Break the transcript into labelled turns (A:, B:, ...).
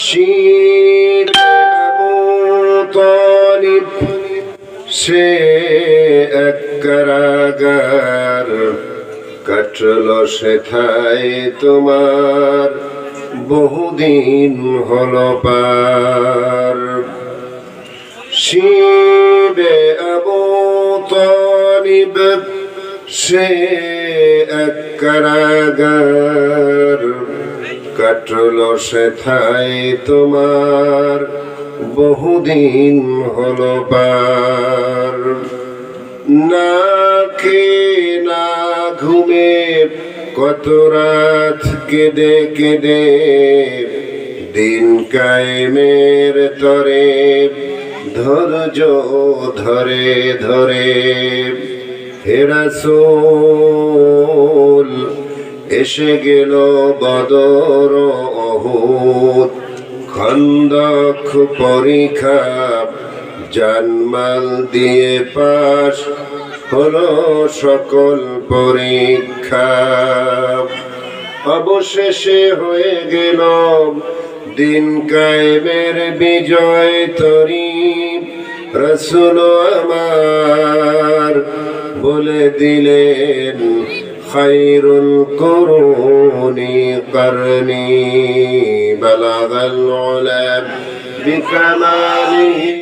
A: শীত আবু তালিব সে এক কারাগার, কাটলো সেথায় তোমার বহুদিন হলো পার। শিবে আবু তালিব সে এক কারাগার, কাটলো সেথায় তোমার বহুদিন হলো পার। না খেয়ে না ঘুমে কত রাত কেঁদে কেঁদে দিন কায়েমের তরে ধৈর্য ধরে ধরে হে রাসূল এসে গেল বদর উহুদ, খন্দক পরীক্ষা জানমাল দিয়ে পাশ হলো সকল পরীক্ষা। অবশেষে হয়ে গেল দিন কায়েমের বিজয় তরী। রাসূল আমার বলে দিলেন খায়রুল কুরুনি করনি, বালাগাল উলা বিকামালিহি।